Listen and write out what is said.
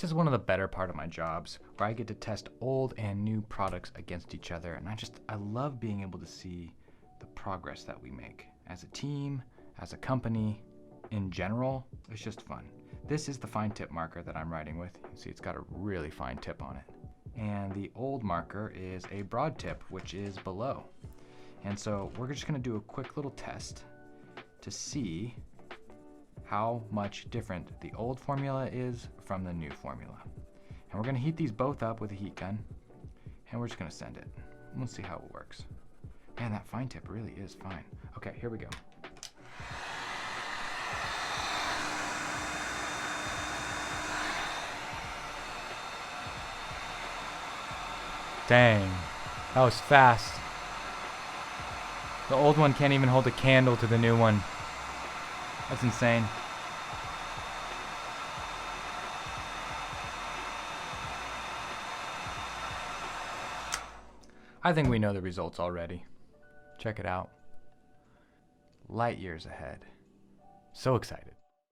This is one of the better part of my jobs, where I get to test old and new products against each other, and I love being able to see the progress that we make as a team, as a company, in general. It's just fun. This is the fine tip marker that I'm writing with. You can see it's got a really fine tip on it. And the old marker is a broad tip, which is below. And so we're just gonna do a quick little test to see how much different the old formula is from the new formula. And we're gonna heat these both up with a heat gun, and we're just gonna send it. We'll see how it works. Man, that fine tip really is fine. Okay, here we go. Dang, that was fast. The old one can't even hold a candle to the new one. That's insane. I think we know the results already. Check it out. Light years ahead. So excited.